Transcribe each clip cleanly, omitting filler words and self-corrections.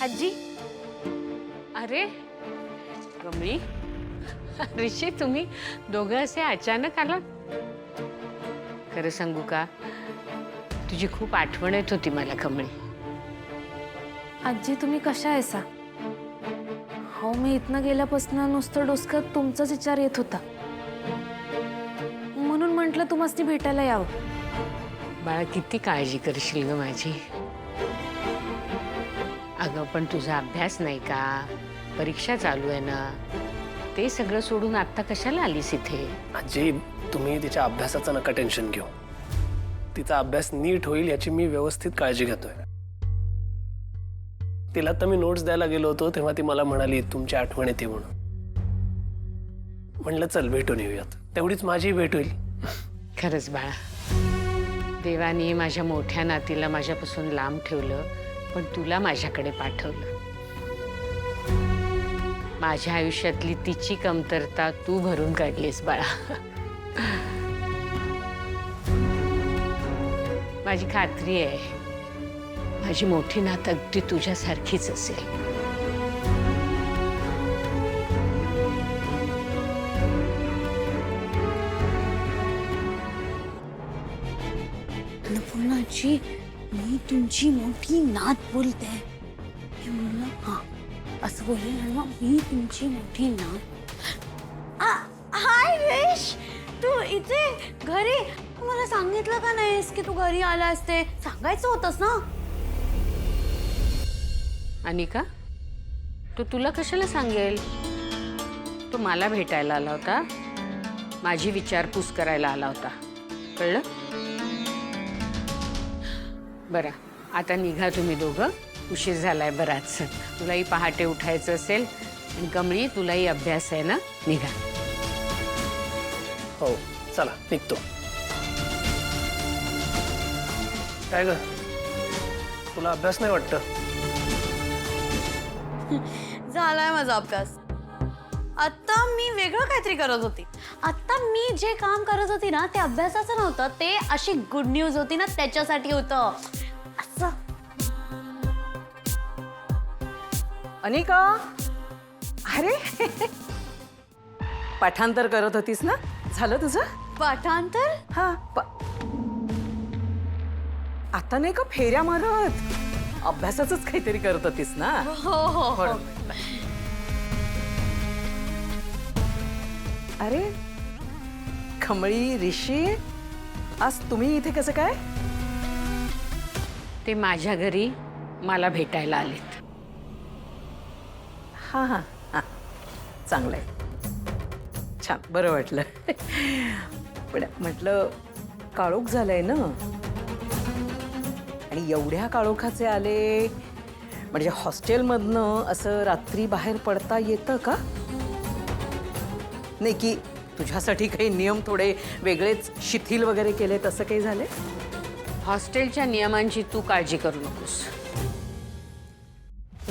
आजी, अरे कमळी, ऋषी, तुम्ही दोघं असे अचानक आला? खरं सांगू का, तुझी खूप आठवण येत होती मला कमळी. आजी तुम्ही कशा आहेसा? हो, मी इथनं गेल्यापासून नुसतं डोसक्यात तुमचाच विचार येत होता, म्हणून म्हटलं तुम्हाला भेटायला यावं. बाळा, किती काळजी करशील ग माझी. अगं पण तुझा अभ्यास नाही का, परीक्षा चालू आहे ना, ते सगळं सोडून आता कशाला आलीस इथे? आजी, तुम्ही तिच्या अभ्यासाचं नका टेन्शन घेऊ. तिचा अभ्यास नीट होईल याची मी व्यवस्थित काळजी घेतोय. तिला तर मी नोट्स द्यायला गेलो होतो तेव्हा ती मला म्हणाली तुमची आठवण येते म्हणून. म्हणलं चल भेटून येऊयात, तेवढीच माझी भेट होईल. खरंच बाळा, देवाने माझ्या मोठ्या नातीला माझ्यापासून लांब ठेवलं, पण तुला माझ्याकडे पाठवलं. माझ्या आयुष्यातली तिची कमतरता तू भरून काढलीस बाळा. माझी खात्री आहे माझी मोठी नात अगदी तुझ्यासारखीच असेल. अन्नपूर्णाजी, मी तुमची मोठी नात बोलते. हे म्हणलं हा असं बोलले ना, मी तुमची मोठी नात. हाय रेश, तू इथे घरी? मला सांगितलं का नाहीस की तू घरी आला असते? सांगायचं होतंस ना. अनिका, तो तुला कशाला सांगेल? तो मला भेटायला आला होता, माझी विचारपूस करायला आला होता, कळलं? बरं, आता निघा तुम्ही दोघं, उशीर झालाय बराच. तुलाही पहाटे उठायचं असेल आणि कमळी तुलाही अभ्यास आहे ना, निघा. हो चला निघतो. काय ग, तुला अभ्यास नाही वाटतं? झालाय माझा अभ्यास. आता मी वेगळं काहीतरी करत होती. आता मी जे काम करत होती ना ते अभ्यासाचं नव्हतं, ते अशी गुड न्यूज होती ना त्याच्यासाठी होतं. असं. अनिका, अरे पाठांतर करत होतीस ना, झालं तुझं? पाठांतर? हा आता नाही का फेऱ्या मारत, अभ्यासाचंच काहीतरी करत होतीस ना? हो हो हो. अरे कमळी, ऋषी, आज तुम्ही इथे कसं काय? ते माझ्या घरी मला भेटायला आलेत. हा हा हा, चांगलंय, छान, बरं वाटलं. पण म्हटलं काळोख झालंय ना, आणि एवढ्या काळोखाचे आले म्हणजे हॉस्टेलमधनं असं रात्री बाहेर पडता येतं का? नाही की तुझ्यासाठी काही नियम थोडे वेगळेच शिथिल वगैरे केले, तसं काही झाले? हॉस्टेलच्या नियमांची तू काळजी करू नकोस.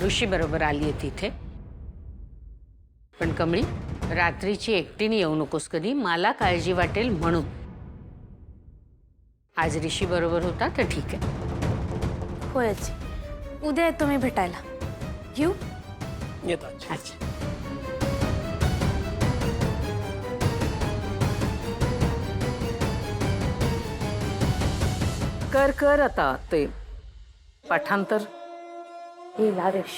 ऋषी बरोबर आली आहे तिथे. पण कमळी, रात्रीची एकटीने येऊ नकोस कधी, मला काळजी वाटेल म्हणून. आज ऋषी बरोबर होता तर ठीक आहे. होय आजी, उद्या येतो मी भेटायला. येऊ? येतो आजी. अच्छा. कर कर आता ते पाठांतर. हे लावेश.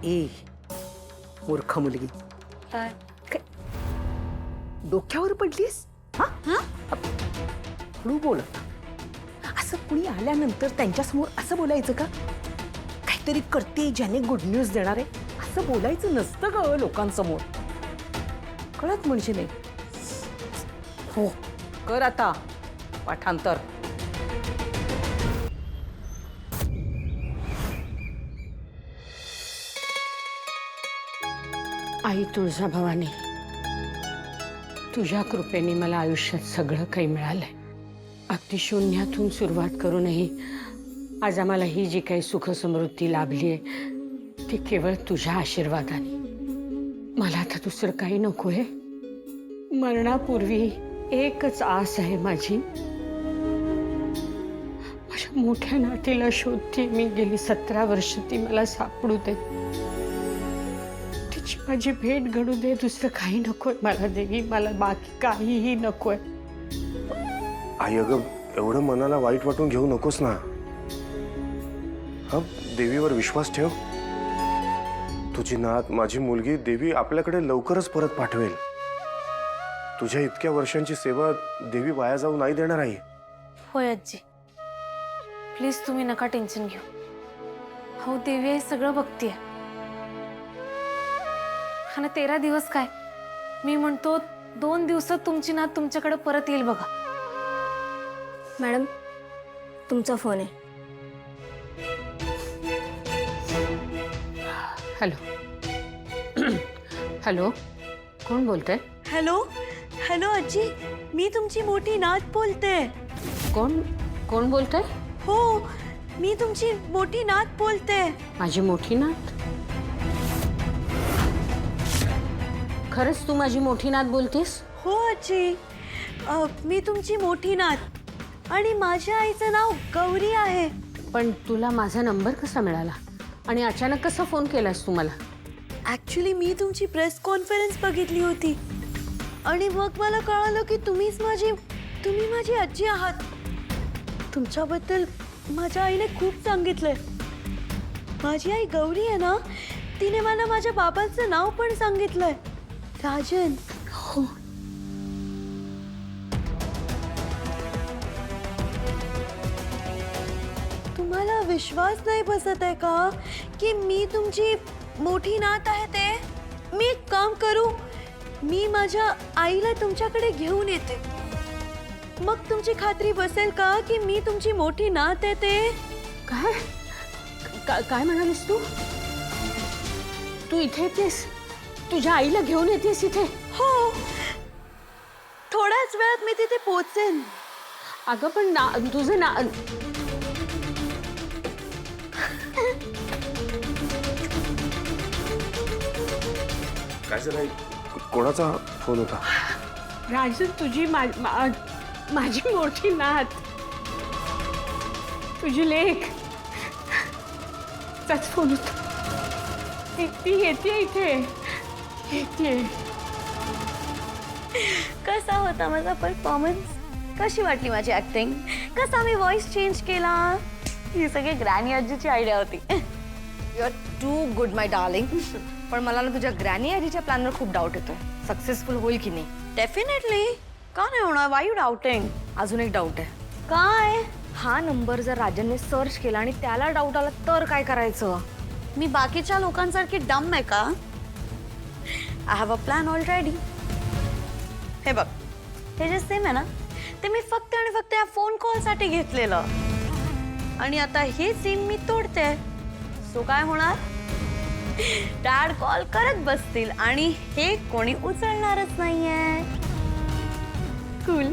ए मूर्ख मुलगी, काय? डोक्यावर पडलीस? हा हळू बोल. असं कुणी आल्यानंतर त्यांच्यासमोर असं बोलायचं का? काहीतरी करते ज्याने गुड न्यूज देणार आहे असं बोलायचं नसतं ग लोकांसमोर, कळत म्हणजे नाही. हो, कर आता पाठांतर. आई तुळजाभवानी, तुझ्या कृपेने मला आयुष्यात सगळं काही मिळालंय. अगदी शून्यातून सुरुवात करूनही आज आम्हाला ही जी काही सुखसमृद्धी लाभली आहे ती केवळ तुझ्या आशीर्वादाने. मला आता दुसरं काही नकोय. मरणापूर्वी एकच आस आहे माझी, माझ्या मोठ्या नातीला शोधते मी, गेली 17 वर्ष ती मला सापडू दे, तिची माझी भेट घडू दे, दुसरं काही नकोय मला देवी, मला बाकी काहीही नकोय. आई अगं एवढं मनाला वाईट वाटून घेऊ नकोस ना. हा देवीवर विश्वास ठेव. तुझी नात माझी मुलगी देवी आपल्याकडे लवकरच परत पाठवेल. तुझ्या इतक्या वर्षांची सेवा देवी वाया जाऊ नाही देणार आहे. होय आजी, प्लीज तुम्ही नका टेन्शन घेऊ. हो देवी हे सगळं बघतीये. हा ना 13 दिवस काय, मी म्हणतो 2 दिवसात तुमची नात तुमच्याकडे परत येईल बघा. मॅडम तुमचा फोन आहे. हॅलो हॅलो, कोण बोलतंय? हॅलो हॅलो आजी, मी तुमची मोठी नात बोलते. कोण कोण बोलतंय? हो, मी तुमची मोठी नात बोलते. माझी मोठी नात? खरंच तू माझी मोठी नात बोलतेस? हो आजी, मी तुमची मोठी नात आणि माझ्या आईचं नाव गौरी आहे. पण तुला माझा नंबर कसा मिळाला आणि अचानक कसा फोन केलास तू मला? ॲक्च्युली मी तुमची प्रेस कॉन्फरन्स बघितली होती आणि मग मला कळालं की तुम्ही माझी आजी आहात. तुमच्याबद्दल माझ्या आईने खूप सांगितलंय. माझी आई गौरी आहे ना, तिने मला माझ्या बाबांचं नाव पण सांगितलंय, राजन. हो. तुम्हाला विश्वास नाही बसत आहे का की मी तुमची मोठी नात आहे ते? मी एक काम करू, मी माझ्या आईला तुमच्याकडे घेऊन येते, मग तुमची खात्री बसेल का की मी तुमची मोठी नात आहे ते? काय म्हणालीस तू? तू इथे येतेस? तुझ्या आईला घेऊन येतेस इथे? हो, थोड्याच वेळात मी तिथे पोहोचेन. अगं पण तुझं ना काय झालं? कोणाचा फोन होता? राजन, तुझी माझी मोठी नात, तुझी लेक चाच फोन होता. ती येते इथे, येते. कसा होता माझा परफॉर्मन्स? कशी वाटली माझी ऍक्टिंग? कसा मी व्हॉइस चेंज केला? ही सगळी ग्रॅनी आजीची आयडिया होती. You are too good my darling. पण मला ना तुझ्या ग्रॅनी आजीच्या प्लॅनवर खूप डाऊट येतोय. सक्सेसफुल होईल की नाही? डेफिनेटली. का नाही होणार? Y you doubting? अजून एक डाऊट आहे. काय? हा नंबर जर राजनने सर्च केला आणि त्याला डाऊट आला तर काय करायचं? मी बाकीच्या लोकांसारखी डम आहे का? I have a plan already. हे बघ, हे जे सेम आहे ना, ते मी फक्त आणि फक्त या फोन कॉलसाठी घेतलेलं आणि आता हे सीन मी तोडते. सो काय होणार? डॅड कॉल करत बसतील आणि हे कोणी उचलणारच नाहीये. कूल.